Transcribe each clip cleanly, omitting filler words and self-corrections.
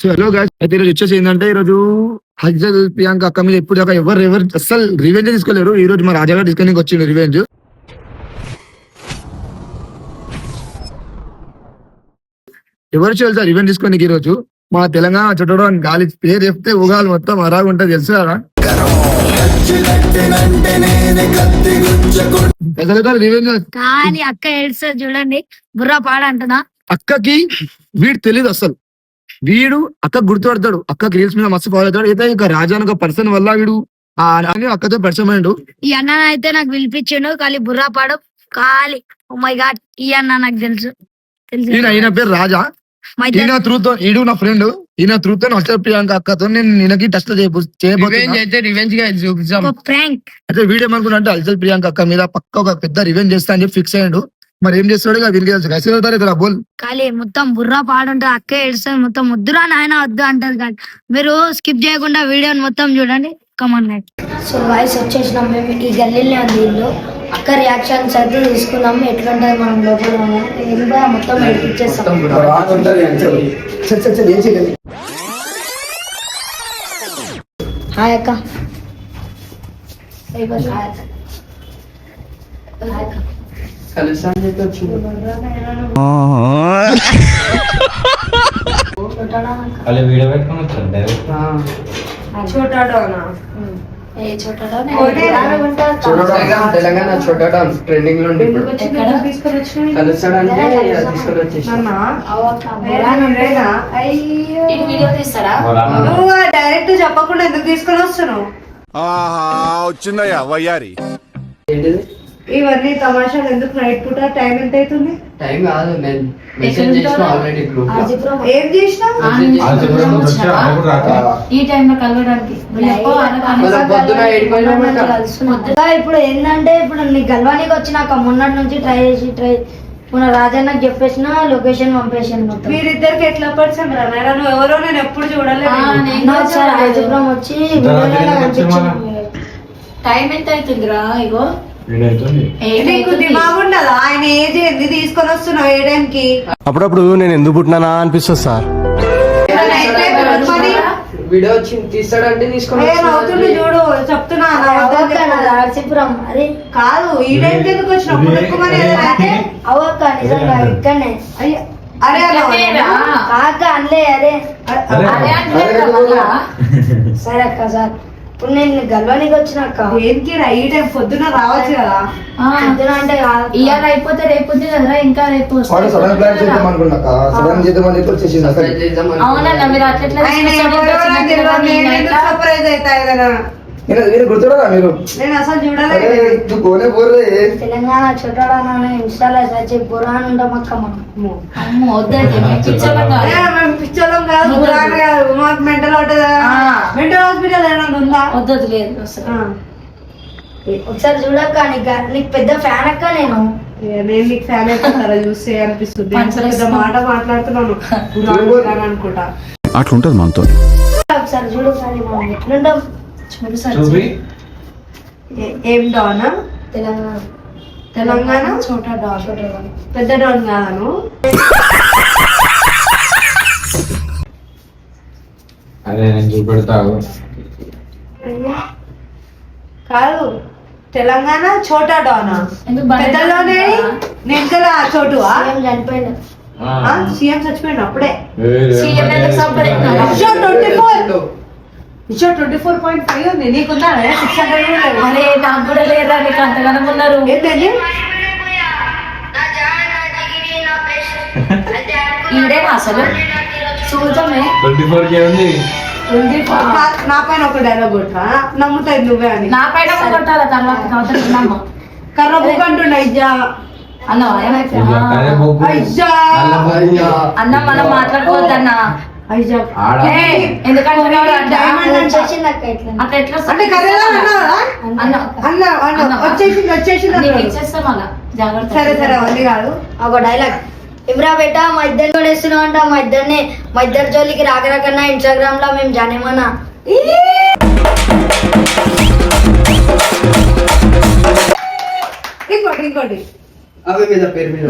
So hello guys, అయితే ఈరోజు వచ్చేసి ఏంటంటే ఈరోజు హజ్జల్ ప్రియాంక అక్క మీద ఎప్పుడు దాకా ఎవరు అసలు రివెంజ్ తీసుకోలేరు. ఈ రోజు మా రాజా గారు తీసుకొని వచ్చిండు రివెంజ్. ఎవరు చేయాలి సార్ రివెంజ్ తీసుకొని ఈ రోజు? మా తెలంగాణ చుట్టడం గాలి పేరు చెప్తే ఉగాలు మొత్తం అరాగా ఉంటది తెలుసు కదా. రివెంజ్ కానీ అక్క ఏడ్స్తారు చూడండి, బుర్రా పాడంటున్నా. అక్కకి వీడు తెలీదు అసలు. వీడు అక్క గుర్తుపడతాడు, అక్క రీల్స్ మీద మస్తు ఫాలో అవుతాడు. అయితే ఇక రాజా ఒక పర్సన్ వల్ల వీడు అక్కతో పరిచయం అయ్యాడు. ఈ అన్న అయితే నాకు పిలిపించాడు, ఖాళీ బుర్రా పాడు ఖాళీ. ఓ మై గాడ్, ఈ అన్న నాకు తెలుసు. ఈయన పేరు రాజా. ఈయన త్రూతో ఈడు నా ఫ్రెండ్. ఈయన త్రూతో హర్షల్ ప్రియాంక అక్కతో నేను ఈయనకి టచ్ చేయబోతున్నా. అయితే వీడియో ఏమనుకున్నా అంటే హర్షల్ ప్రియాంక అక్క మీద పక్క ఒక పెద్ద రివెంజ్ చేస్తా అని చెప్పి ఫిక్స్ అయ్యాడు. మరి ఏం చేస్తాడు వీరికి బోల్ ఖాళీ మొత్తం బుర్రా పాడుంటది. అక్క ఏడుస్తుంది మొత్తం, వద్దురా నాయన వద్దు అంటది. కానీ మీరు స్కిప్ చేయకుండా వీడియోని మొత్తం చూడండి. Come on night. సో వాయిస్ వచ్చేసినాం మేము. ఈ గల్లీలో ఉంది ఇల్లు. అక్క రియాక్షన్స్ అయితే తీసుకున్నాం. ఎట్లుంటది మనం లోపల మొత్తం ఎడిపించేస్తాం. హాయ్ అక్క. వీడియో పెట్టుకుని వచ్చాను. తెలంగాణ చోటా ట్రెండింగ్ లో డైరెక్ట్ చెప్పకుండా ఎందుకు తీసుకొని వస్తున్నావు? వచ్చిందయ్యా వయ్యారి. ఇవన్నీ తమాషాలు ఎందుకు? నైట్ పూట టైం ఎంత అవుతుంది? టైం కాదు, నేను మెసేజ్ చేసిన ఆల్రెడీ గ్రూప్ లో. ఏం చేసినావు? ఈ టైంలో కలవడానికి ఇప్పుడు ఏంటంటే, ఇప్పుడు నీకు గల్వానికి వచ్చినాక మొన్నటి నుంచి ట్రై మన రాజన్నకి చెప్పేసిన లొకేషన్ పంపేసాను. మీరిద్దరికి ఎట్లా పరిచయం రా? నువ్వు ఎవరో నేను ఎప్పుడు చూడలేదు. రాజపురం వచ్చి టైం ఎంత అవుతుందిరా? ఇగో నీకు దిమాగ్ ఉండదా? ఆయన ఏజ్ ఏంది తీసుకొని వస్తున్నావు ఏ టైంకి? అప్పుడప్పుడు నేను ఎందుకు పుట్టినానా అనిపిస్తుంది సార్. వీడియో వచ్చింది తీస్తాడంటే తీసుకొని అవుతుంది చూడు, చెప్తున్నా. రాజపురం అరే కాదు, ఈ టైంకి ఎందుకు వచ్చినావు? అవక్క నిజంగా ఇక్కడనే. అరే కాక అనలే అరే సరే అక్క సార్. ఇప్పుడు నేను గల్వానికి వచ్చినాక ఏంటి ఈ టైం పొద్దున రావచ్చు కదా? పొద్దున అంటే ఇవాళ అయిపోతే రేపు కదరా, ఇంకా రేపు అవునన్నా. మీరు సర్ప్రైజ్ అవుతాయి కదా. గుర్తురా మీరు? నేను అసలు చూడలేదు. తెలంగాణ చుట్టాడన్నా ఇన్స్టాలో సచ్చి బురాన్ ఉంటాం అక్క. పిచ్చోళ్ళం కాదు, బురాన్ కాదు. మాకు మెంటల్ మెంటల్ హాస్పిటల్ ఏమైనా ఉందా? వద్దదు లేదు. ఒకసారి చూడక్క, నీకు పెద్ద ఫ్యాన్ అక్క. నేను నీకు ఫ్యాన్ అయిపోతారా చూస్తే అనిపిస్తుంది. పెద్ద మాట మాట్లాడుతున్నాను అనుకుంటా. అట్లుంటది మనతో. ఒకసారి చూడు, ఒకసారి మనం ఎట్లుంటాం చూడు సార్. ఏం డానా? తెలంగాణ చోటా డాన్. పెద్ద డాన్ కాదను. అదే నేను చూపెడతావు. కాదు, తెలంగాణ చోటా డానా. పెద్దలోనే నేను కదా చోటువా? చనిపోయింది. సీఎం చచ్చిపోయింది అప్పుడే. 24.5 ఉంది. నీకుందా 600? అరే నాకు కూడా లేదా, నీకు అంతగానం ఉన్నారు. ఏంటండి ఈడేనా అసలు? చూద్దామే. 24K ఉంది. నా పైన ఒక డైలాగ్ కొట్టా, నమ్ముతాయి నువ్వే అని. నా పైన కొట్టాల తర్వాత నమ్మ. కర్ర బుక్ అంటున్నా. ఇజ్జా అన్నవా? అన్న మనం మాట్లాడుకోవద్దన్నా. ఎందుకంటే సరే సరే ఉంది కాదు. ఒక డైలాగ్ ఇమ్రా బేటా మా ఇద్దరిని కొనేస్తున్నావు అంట. మా ఇద్దరి జోలికి రాకరాకన్నా ఇన్స్టాగ్రామ్ లో మేము జానేమన్నా. ఇంకోటి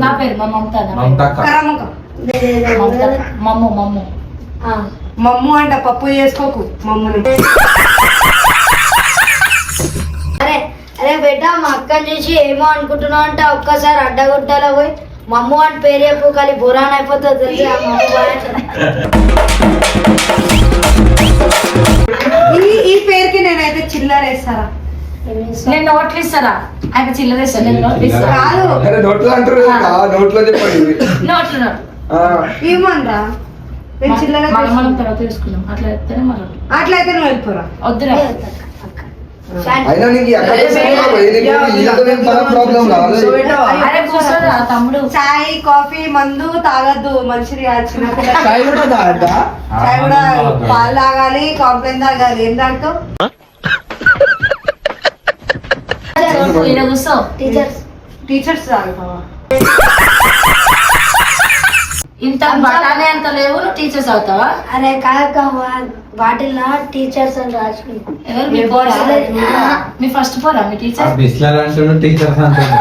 నా పేరు మా మమత. కరముఖం. మమ్ము మమ్ము అంట పప్పు చేసుకోకు మమ్ముని. అరే అరే బేటా మా అక్కని చూసి ఏమో అనుకుంటున్నావు అంటే ఒక్కసారి అడ్డగుట్టాలో పోయి మమ్ము అని పేరు చెప్పు కానీ బురాన్ అయిపోతుంది తెలిసి ఆ మమ్ము ఈ పేరుకి నేనైతే చిల్లర వేస్తారా? నేను నోట్లు ఇస్తారా? ఆయన చిల్లర ఇస్తాను, నేను నోట్లు ఇస్తాను. కాదు నోట్లో అంటారు నోట్లో చెప్పండి. నోట్లు నోట్లు ఏమనరా? నేను చిల్లర మనం తర్వాత తీసుకున్నాం. అట్లా చెప్తేనే మనం అట్లయితే నువ్వు వెళ్ళిపోరా. వద్దురా. అయినా నీకు ప్రాబ్లం కావాలి. అరే కూర్చోరా తమ్ముడు. చాయ్ కాఫీ మందు తాగద్దు, మంచిది కాదు. చిన్నపిల్ల చాయ్ కూడా తాగద్దా? చాయ్ కూడా పాలు తాగాలి, కాంప్లైన్ తాగాలి. ఏం దాంట్లో ఈడ కూర్చో. టీచర్స్ తాగుతావా? ఇంత బఠానీ అంత లేవు, నువ్వు టీచర్స్ అవుతావా? అరే కాక వాటిల్లో టీచర్స్ అని రాసుకుంది. ఎవరు మీ పోరా? మీ ఫస్ట్ పోరా మీ టీచర్? బిస్లర్ అంటున్నాడు, టీచర్స్ అంటున్నాడు.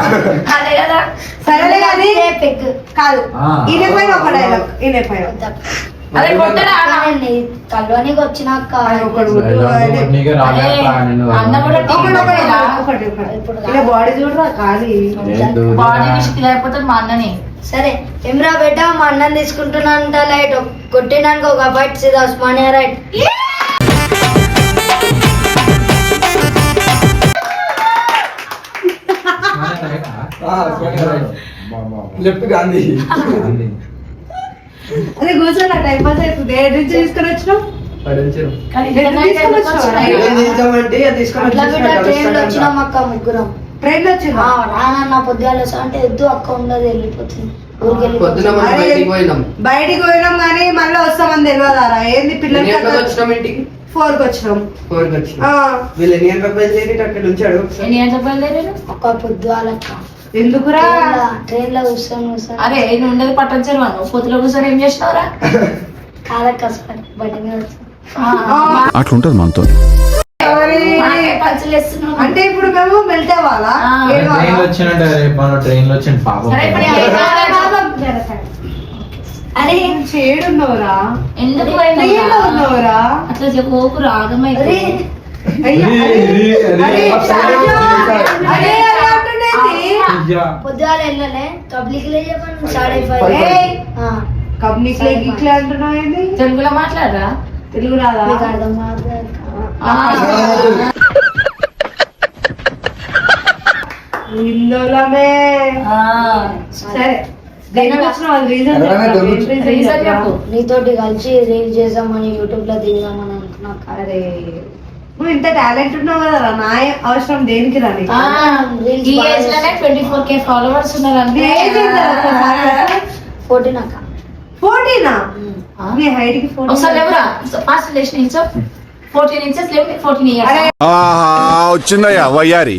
అదే కదా. సరేలే కానీ పెగ్ కాదు. ఈయన పైన ఒక డైలాగ్, ఈయన పైన అదే కొట్టరా? కల్వనికి వచ్చినాక నీకు రాజా అన్న కూడా ఒకటి ఇలా బాడీ చూడరా ఖాళీ. బాడీ విషయం లేకపోతే మా అన్నని. సరే ఏమ్రా బేట మా అన్నం తీసుకుంటున్నానంట లైట్ కొట్టినాక ఒక బైట్ సీదా ఉస్మానియా రైట్. లెఫ్ట్ గాంధీ. అదే కూర్చోరా, టైం పాస్ అవుతుంది. ఏడు నుంచి తీసుకొని వచ్చినావు? అట్లా బిడ్డ ట్రైన్ లో వచ్చినాం అక్క ముగ్గురం. ట్రైన్ వచ్చిందా? రానన్న పొద్దుగాల అంటే ఎద్దు అక్క ఉండదు వెళ్ళిపోతుంది ఊరికి పొద్దున మనం బయటికి పోయినాం. బయటికి పోయినాం కానీ మళ్ళీ వస్తామని తెలియదారా? ఏంది పిల్లలకి వచ్చినాం ఇంటికి 4 కి వచ్చినాం. 4 కి వచ్చినాం. వీళ్ళు ఎన్ని గంటలకు బయలుదేరి అక్కడ ఉంచాడు. ఎన్ని గంటలకు బయలుదేరారు? ఒక పొద్దుగాలక్క. ఎందుకురా? ట్రైన్ లో కూర్చొని అరే నేను ఉండేది పట్టొచ్చారు వాళ్ళు. పొద్దులో కూర్చొని ఏం చేసినావురా? కాదక్క బండి మీద అట్లుంటది మనతో. పంచలేస్తున్నావు అంటే ఇప్పుడు మేము వెళ్తే వాళ్ళ ట్రైన్ లో వచ్చినట్టు రేపు ట్రైన్ లో వచ్చిండు పాపం. సరే ఇప్పుడు అరే చేడున్నవరా? ఎందుకు ట్రైన్లో ఉన్నవరా? అట్లా చెప్పు రాగమైతే. పొద్దుగాల వెళ్ళలే పబ్లిక్ లే చెప్పండి 5:30. కంపెనీకి ఇట్లా అంటున్నావు ఏంది? తెలుగులో మాట్లాడరా? తెలుగు రాదా? మీకు అర్థం మాట్లాడక హిందోళమే. సరే దేనికి వచ్చిన వాళ్ళు రీజన్ రీజన్ చెప్పు. నీతోటి కలిసి రీల్ చేద్దామని యూట్యూబ్ లో దిగుదామని అనుకున్నా. అరే నువ్వు ఇంత టాలెంట్ ఉన్నావు కదా, నా అవసరం దేనికి రాని? ఈ ఏజ్ లోనే 24K ఫాలోవర్స్ ఉన్నారు అంటే 14 అక్క. 14 నీ హైట్ కి 14. ఒకసారి ఎవరా ఫాస్ట్ లేచిన ఇంచో 14 inches లేవు, 14 years. వచ్చిందయ్యా వయ్యారి.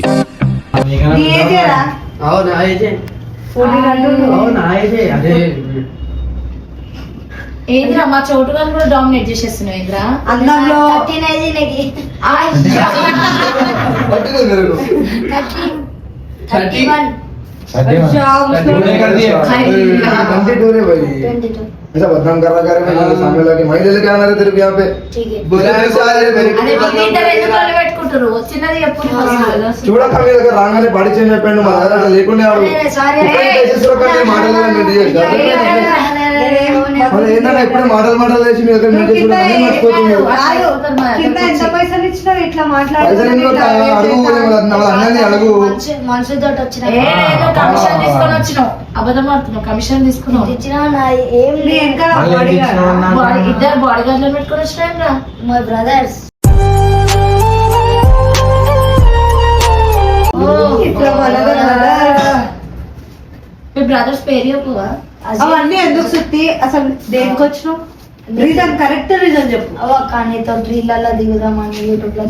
నీ ఏజేరా? అవును నా ఏజే. 14 అంటుండు. అవును నా ఏజే. అదే ఏంద్రా మా చోటు గారు కూడా డామినేట్ చేసేస్తున్నావు ఏంద్రా? అందంలో 13 అయింది నీకు. 31. ऐसा बदनाम कर रहा है सामने लगे महिला क्या आ रहे तेरे यहाँ पे ठीक है. పెట్టుకుంటారు చిన్నది ఎప్పుడు చూడా కవి దగ్గర రాగానే బాడీ చేంజ్ అయిపోయింది మా దగ్గర అట్లా లేకుండా సారీ ఏంటంటే ఎప్పుడు మాటలు వేసి మీ దగ్గర కింద ఎంత పైసలు ఇచ్చినావు ఇట్లా అన్నని అడుగు మనుషులతో వచ్చిన కమిషన్ తీసుకొని వచ్చినావు. అబద్ధం ఆడుతున్నావు. కమిషన్ తీసుకున్నావు. ఇచ్చిన ఏం నీ వెనకాల ఇద్దరు బాడీ గార్డ్ లో పెట్టుకొని వచ్చినా మై బ్రదర్స్. మీ బ్రదర్స్ పేరు చెప్పువా? అవన్నీ ఎందుకు సుత్తి? అసలు దేనికి వచ్చినావు? రీజన్ కరెక్ట్ రీజన్ చెప్పు. అవక్క నీతో డ్రీళ్ళల్లో దిగుదామని యూట్యూబ్ లో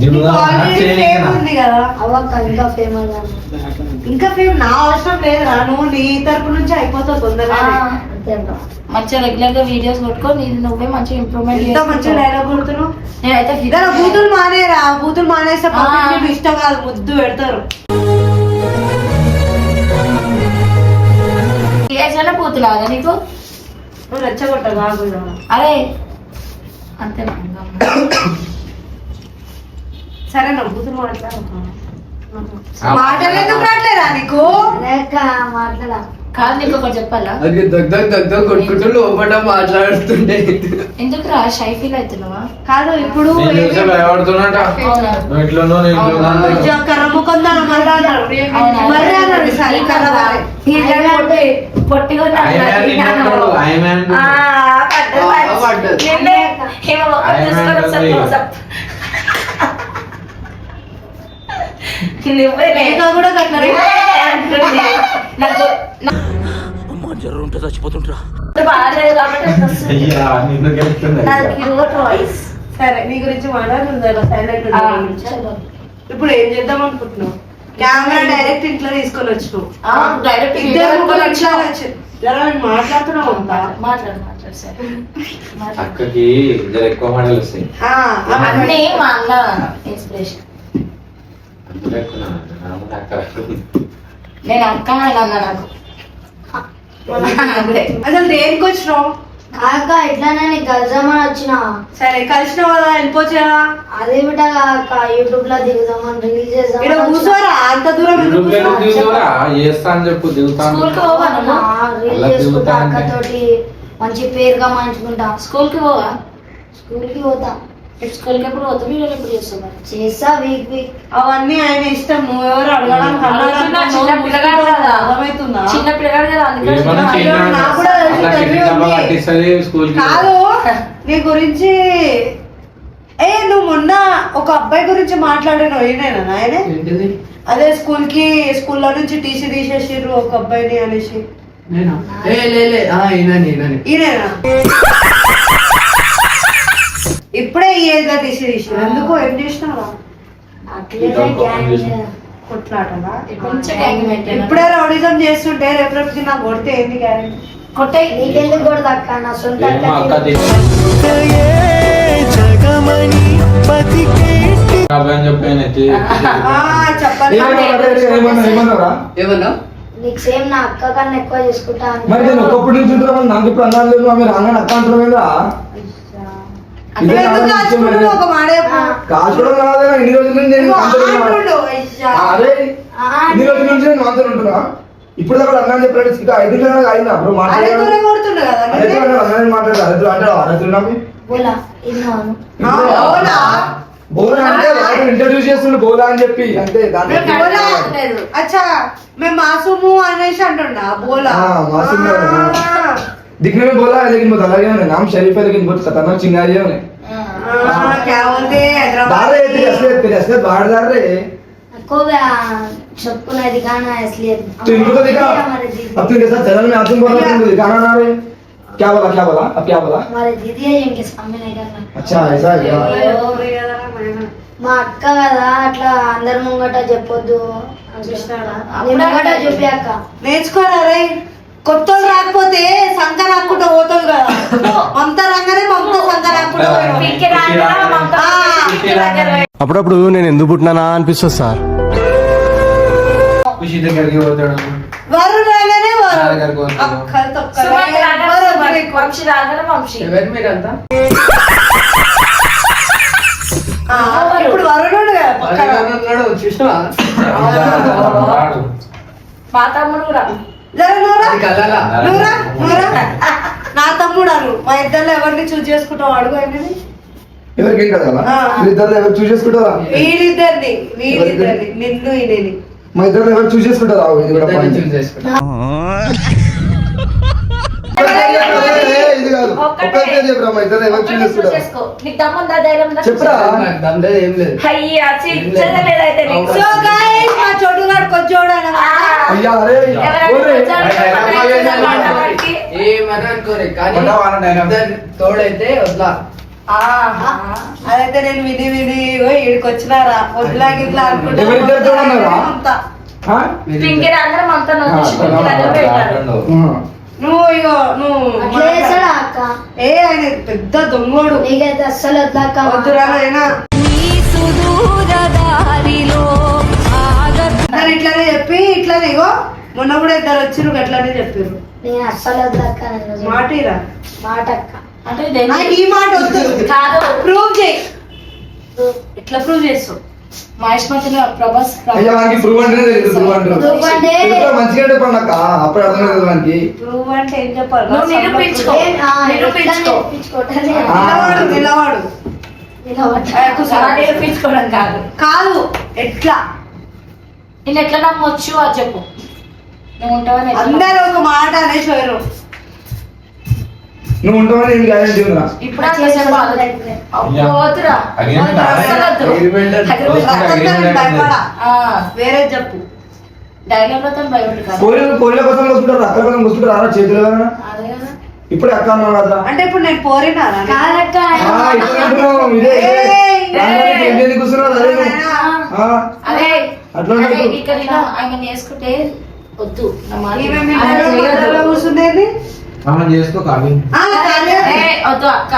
ఫేమ్ ఉంది కదా. అవక్క ఇంకా ఫేమస్ ఇంకా ఫేమ్ నా అవసరం లేదురా, నువ్వు నీ తరపు నుంచి అయిపోతావు తొందరగా. మంచిగా రెగ్యులర్ గా వీడియోస్ కొట్టుకో, నీది నువ్వే మంచిగా ఇంప్రూవ్మెంట్ ఎంత మంచిగా డైలాగ్ కొడుతున్నావు. నేనైతే ఇద్దరు బూతులు మానేరా, బూతులు మానేస్తే పబ్లిక్ ఇష్టం కాదు, ముద్దు పెడతారు. ఏజ్ లోనే పూతులాగా నీకు? నువ్వు రెచ్చగొట్టగా అరే అంతేనా సరే నవ్వుతున్న మాటలు ఎందుకు రాట్లేరా నీకు? లేక మాట్లాడా కాదు నీకు ఒకటి చెప్పాలా? అది దగ్గర కొట్టుకుంటూ లోపల మాట్లాడుతుంటే ఎందుకు రా షై ఫీల్ అవుతున్నావా? కాదు ఇప్పుడు నేను చూస్తే భయపడుతున్నట. అవునా? నువ్వు ఇట్లున్నావు, నేను ఇట్లున్నా అంటే. కర్రముకుందా మళ్ళీ అన్నాడు. మళ్ళీ అన్నాడు ఈసారి కర్రవాలి. పొట్టిగా ఉన్నాడు. I man ఇంకొకడు, I man ఆ, పడ్డది, పడ్డది. పడ్డది. నిన్నే ఏమో ఒక్కటి I man తీసుకొని ఒకసారి పడ్డది. close up. నువ్వే ఇంకా కూడా కట్టారు. అంటుంది. నాకు బాగాలేదు కాబట్టి అట్లా వస్తుంది. అయ్యా, నిన్ను గెలుస్తున్నాయి. నాకు క్యూట్ వాయిస్. సరే నీ గురించి మాట్లాడుతుంది సైలెంట్ చలో. ఇప్పుడు ఏం చేద్దాం అనుకుంటున్నావు? కెమెరా డైరెక్ట్ ఇంట్లో తీసుకొని వచ్చినావు. డైరెక్ట్ ఇద్దరు ముగ్గురు ఇంట్లో వచ్చారు. జర మాట్లాడుతున్నావు అంతా. మాట్లాడు సరే మాట్లాడు. అక్కకి జర ఎక్కువ మాటలు వస్తాయి. అన్నీ మా అన్న ఇన్స్పిరేషన్. అందులో ఎక్కువ నా ముందు అక్క నేను అక్క అని అన్నా నాకు. అసలు దేనికి వచ్చినావు? కాక ఇట్లానే నీకు కలిసామని వచ్చిన. సరే కలిసినావు కదా వెళ్ళిపోవచ్చు కదా. అదేమిటా కాక యూట్యూబ్ లో దిగుదామని రిలీజ్ ఇక్కడ చేద్దాం కూర్చోరా అంత దూరం ఎందుకు దిగుతారా చేస్తా అని చెప్పు, దిగుతాను. స్కూల్ కి పోవా నువ్వు? రీల్ చేసుకుంటా అక్కతోటి మంచి పేరుగా మంచుకుంటా. స్కూల్ కి పోవా? స్కూల్ కి పోతా. స్కూల్ కి ఎప్పుడు పోతా? వీడియోలు ఎప్పుడు చేస్తావు? చేస్తా వీక్ వీక్. అవన్నీ ఆయన ఇష్టం. నువ్వెవరు అడగడానికి అడుగుతున్నా, చిన్న పిల్లగాడు కదా. అర్థమవుతుందా? చిన్న పిల్లగాడు కదా అందుకని ఏమన్నా చిన్న- చిన్న నాకు కూడా తెలిసి అలా కిడ్నీ తెలియదు. డబ్బా కట్టిస్తుంది స్కూల్ కి. కాదు నీ గురించి నువ్వు మొన్న ఒక అబ్బాయి గురించి మాట్లాడిన ఈయనేనా? ఆయనే ఏంటిది? అదే స్కూల్లో నుంచి టీసీ తీసేసిర్రు ఒక అబ్బాయిని అనేసి. నేనా? లే ఈయనని ఈయనేనా? ఇప్పుడే ఈ ఏజ్ లో టీసీ తీసిర్రు. ఎందుకు ఏం చేసినావా? అట్లనే గ్యాంగ్ కొట్లాటనా? కొంచెం gang maintain. ఇప్పుడే రౌడిజం చేస్తుంటే రేపటికి నాకు కొడితే ఏంది గ్యారెంటీ? కొట్టేయ్. నీకెందుకు కూడా దక్క నా సొంత ఏమో అక్క అక్క అబ్బాయి అని చెప్పి ఆయన ఎత్తి- చెప్పండి. ఏమన్నారా? ఏమన్నా? నీకు సేమ్ నా అక్క కన్నా ఎక్కువ చేసుకుంటా అని. మరి నేను ఒకప్పుడు నుంచి ఉంటున్నాను, నాకు ఇప్పుడు అన్నాను లేదు, మీరు అన్నాను అక్క అంటారు కదా. అసలు ఎందుకు కాచుకుంటున్నావు? ఒక మాట చెప్పు. కాసుకోవడం కాదు, ఇన్ని రోజుల నుంచి నేను నువ్వు అంతా ఉన్నా. ఆడుకుండు. అయ్యా. అరే ఆ, ఇన్ని రోజుల నుంచి నేను అంతా ఉంటున్నా. ఇప్పుడు దాకా అన్నాను చెప్పాడు, ఇంకా 5 నిమిషాలు అయింది అప్పుడు అరే మాట్లాడాడు. దూరం కొడుతుండు కదా అరే నిన్నే. అన్నాను మాట్లాడాడు, అరే అంటాడు అరే నాకు బోలా ఇన్నాను. అవునా? బోలా అంటే వాడు ఇంట్రడ్యూస్ చేస్తుండే బోలా అని చెప్పి అంతే దాన్ని మేము బోలా అనలేదు. అచ్చా మేము మాసూము అనేసి అంటున్నా బోలా. मासूम है ना। ఆ. दिखने में बोला है लेकिन बहुत अलग है नाम शरीफ है लेकिन बहुत खतरनाक चिंगारी है क्या बोलते हैदराबाद दार रहे तेरे असलियत बाहर दार रहे को చెప్పుకునేది కానీ असलियत तो इनको तो देखा हमारे दीदी अब तुम के साथ चैनल में आते बोला तुमको दिखाना ना रहे क्या बोला अब क्या बोला हमारे दीदी है इनके सामने नहीं करना. अच्छा ऐसा है क्या మా అక్క కదా అట్లా అందరి ముంగట చెప్పొద్దు నీ ముంగట చూపి అక్క. నేర్చుకోరా రే కొత్త రాకపోతే సంక రాకుండా పోతుంది కదా మమత రంగానే మమత సంక రాకుండా పోయినావు. పీకే రాజా మమత పీకే రాజా అప్పుడప్పుడు నేను ఎందుకు పుట్టినానా అనిపిస్తుంది సార్. ఖుషి దగ్గరికి పోతాడు. వరుణ్ రాగానే నా వరుణ్. దగ్గరికి పోతాడు. అక్కలు తొక్కలే. సుమంత్ రాజా వరుణ్ సుమంత్. నీకు. వంశీ రాజా వంశీ. ఎవరు మీరంతా? ఆ, ఇప్పుడు వరుణ్ ఉన్నాడు కదా పక్కన. ఉన్నాడు చూసినావా? వాడు. మా తమ్ముడు కూడా. జర నువ్వురా. అది కలలా? నువ్వురా. నా తమ్ముడు అను మా ఇద్దరు ఎవరిని చూస్ చేసుకుంటావు అడుగు అనేది ఎవరికి కదా ఇద్దరు ఎవరు చూస్ చేసుకుంటారా వీళ్ళిద్దరిని నిన్ను ఈయనని మా ఇద్దరు ఎవరు చూస్ చేసుకుంటారా ఇది కూడా ఇద్దరిని point. choose చేసుకుంటా. ఇది కాదు ఒక్కటే చెప్పరా మా ఇద్దరు ఎవరు చూస్ చేసుకుంటారా చేసుకో. నీకు దమ్ముందా ధైర్యం ఉందా? చెప్పురా నాకు దమ్ములేదు, ఏం లేదు. అయ్యా చిచ్చగా లేదైతే నీకు. సో గైస్ మా చోటుగాడు కొంచెం అయ్యా అరే ఎవరైనా ఓరే. కొంచెం మాట్లాడడానికి. ఏమని అనుకోరే కానీ కొట్టవా అన్న డైలాగ్? ఇద్దరు తోడైతే వదలా. ఆహా. అదైతే నేను విని ఈడికి వచ్చినారా వదిలా గిట్లా అనుకుంటా ఎవరిద్దరు చూడన్నారా? అంతా. ఆ? పింకీ రాజా మమత నువ్వు చూసి పింకీ రాజా పెట్టారు. నువ్వు ఇగో నువ్వు అట్లా చేస్తాడా అక్క? ఆయన పెద్ద దొంగోడు నీకైతే అస్సలు వద్దక్క. వద్దురా నాయనా అందరు ఇట్లానే చెప్పి ఇట్లానే ఇగో మొన్న కూడా ఇద్దరు వచ్చిర్రు అట్లానే చెప్పారు నేను అస్సలు వద్దక్క. నేను మాటిరా మాట అక్క. అంటే దేని- నాకు ఈ మాట వద్దు. కాదు ప్రూవ్ చేయి. ఎట్లా ప్రూవ్ చేస్తావు? మహేష్ మధ్యలో ప్రభాస్ అయ్యా వానికి ప్రూవ్ అంటేనే తెలియదు. ప్రూవ్ అంటారు Proof అంటే మంచిగా చెప్పండి అక్క, అప్పుడు అర్థం లేదు వానికి. ప్రూవ్ అంటే ఏం చెప్పాలి? నువ్వు నిరూపించుకో. నిరూపించుకో. నిలవాడు నిరూపించుకోవడం కాదు. కాదు ఎట్లా నేను ఎట్లా నమ్మొచ్చు అది చెప్పు. నువ్వు ఉంటావని ఎట్లా అందరూ ఒక మాట అనేసారు. నువ్వు ఉంటావని ఏం గ్యారెంటీ ఉందా? ఇప్పుడు అట్లా చెప్పాలి. అబ్బో, వద్దురా. Agreement అసలు వద్దు. Agreement Agreement. భయపడా ఆ, వేరే చెప్పు. డైలాగ్ లతో భయపడు కాదు. కోళ్ళ కోసం వస్తుంటారు, అక్క కోసం వస్తుంటారు, అలా చేతులు కదా. అదే కదా. ఇప్పుడే అక్క అన్నావు కదా. అంటే ఇప్పుడు నేను పోరినా కాదక్క ఇప్పుడు అంటున్నావు, ఇదే దానికి ఏం చేయడానికి కూర్చున్నావు? అదే నువ్వు. అదే అట్లా అదే ఉండదు. ఇక్కడ నేను ఆయన చేసుకుంటే వద్దు నా మాట. కూర్చుండేది మనం చేసుకో కాదు. ఏ, వద్దు అక్క.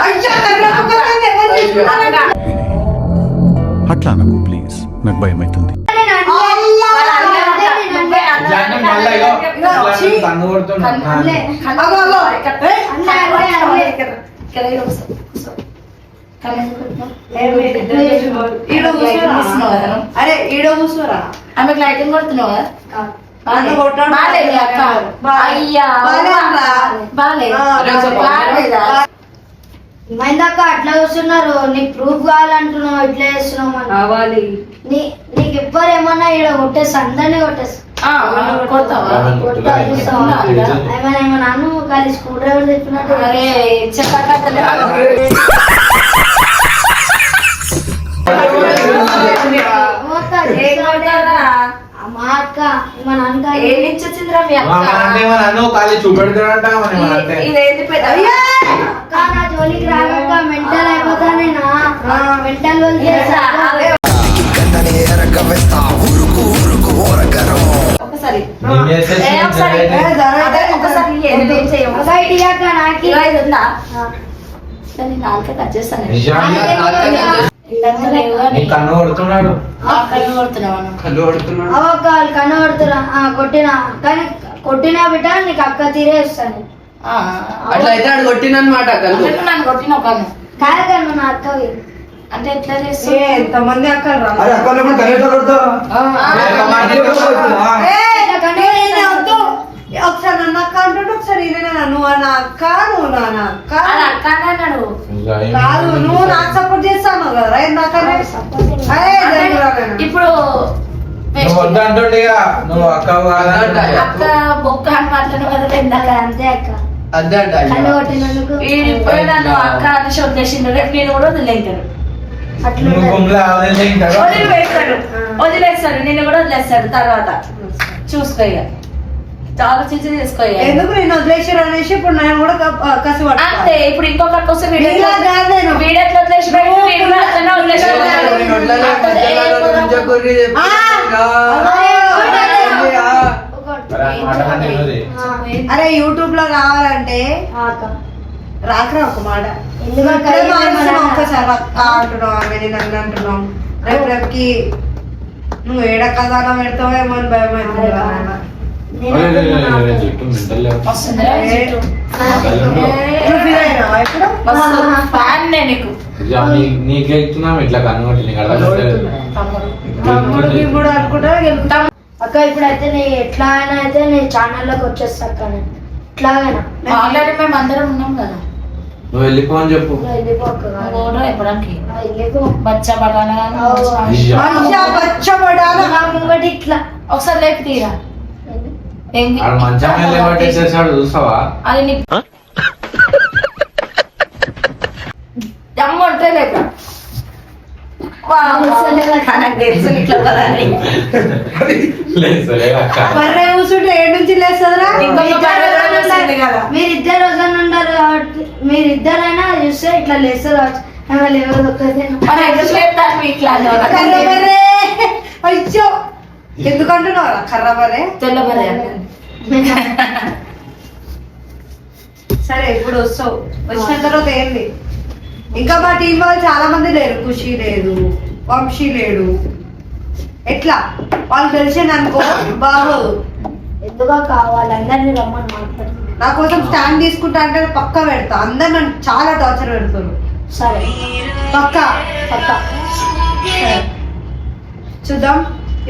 అట్లా అనకు ప్లీజ్, నాకు భయం అవుతుంది. ఇట్లాంటి మళ్ళా ఇగో ఇట్లాంటి కన్ను కొడుతున్నాడు. అరే ఈడ కూర్చోరా. ఆమెకు లైటింగ్ కొడుతున్నావు కదా. నన్ను కొట్టాడు. బాలేదు అక్క. అయ్యా బాలేదురా. బాలేదు. ఆ, బాలేదా? ఏమైందక్క అట్లా కూర్చున్నారు? నీకు ప్రూఫ్ కావాలంటున్నావు, ఇట్లా చేస్తున్నావు అని. కావాలి. నీకు ఎవ్వరు ఏమన్నా ఇక్కడ కొట్టేస్తా, అందరినీ కొట్టేస్తా. ఆ, కొడతావా? కొడతా చూస్తావా? ఏమన్నా అను కానీ స్క్రూ డ్రైవర్ చెప్పినట్టు. అరే చెప్పకత్తలే. మా అక్క మన అక్క ఏ నుంచి వచ్చిందిరా మీ అక్క? అంటే మన అన్న ఖాళీ చూపెడతాడంట మనం అంటే. ఇదేంటి పెద్ద అక్క నా జోలికి రాగక్క, మెంటల్ అయిపోతా నేను. మెంటల్ చేస్తా. ఒకసారి నేను చేస్తే ఏ, ఒకసారి అదే, ఒకసారి ఇయ్యి. నువ్వేం చెయ్యవు. బయట ఇయ్యక్క నాకి. ఇరవై ఐదు ఉందా? నేను నాలుగే కట్ చేస్తాను. నిజాన్ని ఇంతకు లేవు నీ కానీ కన్ను కొడుతున్నాడు. కళ్ళు కొడుతున్నావు నువ్వు. కన్ను కొడుతున్నాడు. అవక్క వాళ్ళు కనబడుతున్నా కొట్టినా, కానీ కొట్టినా బిడ్డ నీకు అక్క తీరే ఇస్తాను. ఆ, అట్లా అయితే ఆడు కొట్టినమాట అంటే నువ్వు నన్ను కొట్టినావు కన్ను. కాదు కానీ నువ్వు నా అక్కవి. అంటే ఎట్లా ఏ, చేస్తావు? ఎంతమంది అక్కడ రా. అరే అక్క ఉన్నప్పుడు కనెక్ట్ కొడతావా? ఒకసారి నన్ను అక్క అంటుంటే ఒకసారి ఈయన నువ్వు నా అక్క, నువ్వు నా అక్క. అది అక్క అన్నాడు. కాదు నువ్వు నాకు సపోర్ట్ చేస్తాను కదా ఇందాకనే. అరే జరుగురా నేను. ఇప్పుడు నువ్వు వద్దు అంటుండే ఇక. నువ్వు అక్క కాదంటే. అక్క బొక్క అని మాట్లాడు కదా ఇందాక. అంతే అక్క. అదే అంట కన్ను కొట్టినందుకు ఇప్పుడు నన్ను అక్క అని వదిలేసిండు. రేపు నేను కూడా వదిలేంటాడు. అట్లా నువ్వు గుంపులో వదిలేస్తాడు. వదిలివేస్తాడు. వదిలేస్తాడు. నిన్ను కూడా వదిలేస్తాడు తర్వాత. చూసుకో ఇక. ఆలోచించి చేసుకో ఇక. ఎందుకు నేను వదిలేసారు అనేసి ఇప్పుడు నేను కూడా కసి అంతే. పడతా. ఇప్పుడు ఇంకొకటి వస్తే వీడియో నీలా కాదు నేను. వీడియో ఎట్లా వదిలేసి వీడు కూడా అట్లనే వదిలేసాడు. మరి ఆ మాట అంటే ఏంది? అరే యూట్యూబ్ లో రావాలంటే అక్క రాకరా ఒక మాట. ఎందుకంటే ఇప్పుడే మానేస్తున్నాం ఒక్కసారి అక్క అంటున్నాం, ఆమె నేను అన్న అంటున్నాం. రేపు రేపుకి నువ్వు ఏడకదాన పెడతావేమో అని భయం అవుతుంది కదా నాన్న. జిట్టు మెంటల్ లేవు. వస్తుందిరా ఈ జిట్టు. నువ్వు feel అయినావా ఇప్పుడు? మస్తు ఫ్యాన్ నేను నీకు. నిజా, నీకు ఎక్కుతున్నాం ఇట్లా కన్ను కొట్టి నీకు అర్థం అవుతలేదు. తమ్ముడికి కూడా అనుకుంటా గెలుపుతా. అక్క ఇప్పుడైతే నీ ఎట్లా అయినా అయితే నీ ఛానల్లోకి వచ్చేస్తా అక్క. నేను ఎట్లాగైనా ఆల్రెడీ మేము అందరం ఉన్నాం కదా. నువ్వు వెళ్ళిపో అని చెప్పు. వెళ్ళిపో అక్క. నువ్వు కూడా ఇవ్వడానికి వెళ్ళిపో. బచ్చా పడాలా నిజా. మనిషి పచ్చబడాలి. నా ముంగటి ఇట్లా ఒకసారి లేపు తీరా. ఏంది ఆడు మంచం మీద లేబట్టేసేసాడు చూస్తావా? అది నీ దమ్ము ఉంటే లేక నాకు తెలుసు ఇట్లా పడాలి. లేదు సరే అక్క. బర్రె కూర్చుంటే ఏడు నుంచి లేస్తుందిరా. ఇంకొక బర్రె కూడా వస్తుంది కదా. మీరిద్దరు రోజున ఉండరు కాబట్టి మీరిద్దరైనా చూస్తే ఇట్లా లేస్తారు కావచ్చు. వాళ్ళు ఎవరు ఒక్కదే మరి ఎందుకు లేపుతారు మీ ఇట్లా కర్ర బర్రె. అయ్యో ఎందుకంటున్నావు కర్ర బర్రె? తెల్ల బర్రె అంటారు. సరే ఇప్పుడు వస్తావు, వచ్చిన తర్వాత ఏంది? ఇంకా మా టీం వాళ్ళు చాలా మంది లేరు. ఖుషి లేదు, వంశీ లేడు. ఎట్లా వాళ్ళు తెలిసింది అనుకో బాగోదు. ఎందుకో వాళ్ళందరినీ రమ్మని మాట్లాడుతున్నారు. నా కోసం స్టాండ్ తీసుకుంటా అంటే పక్కా పెడతా. అందరు నన్ను చాలా టార్చర్ పెడుతున్నారు. సరే పక్కా పక్కా. సరే. చూద్దాం.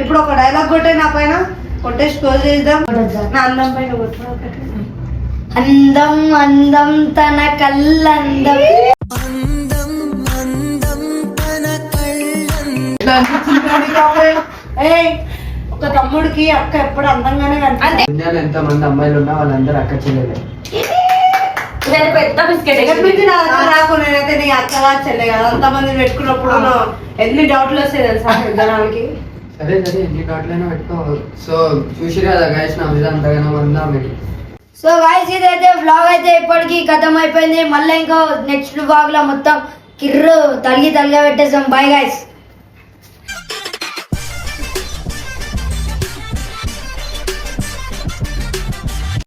ఇప్పుడు ఒక డైలాగ్ కొట్టే నా పైన, కొట్టేసి క్లోజ్ చేద్దాం. నా అందం పైన కొట్టు. అందం అందం తన కళ్ళందం. ఏయ్, ఒక తమ్ముడికి అక్క ఎప్పుడు అందంగానే కనిపిస్తుంది. దునియాలో ఎంత మంది అమ్మాయిలు ఉన్నా వాళ్ళందరూ అక్క చెల్లెలే. ఇదైతే పెద్ద బిస్కెట్ ఎప్పటికీ నా దగ్గర రాకు, నేనైతే నీ అక్కగా చెల్లె కదా. అంతమంది పెట్టుకున్నప్పుడు ఎన్ని డౌట్లు వస్తాయి తెలుసా జనానికి. సరే సరే ఎన్ని డాట్లైనా పెట్టుకో. సో చూసి కదా గైస్ నా మీద అంతగానో ఉందా మీరు. సో గాయ్స్ ఇదైతే వ్లాగ్ అయితే ఇప్పటికి ఖతం అయిపోయింది. మళ్ళీ ఇంకో నెక్స్ట్ వ్లాగ్ లో మొత్తం కిర్రు తలిగి తలిగా పెట్టేసాం. Bye guys.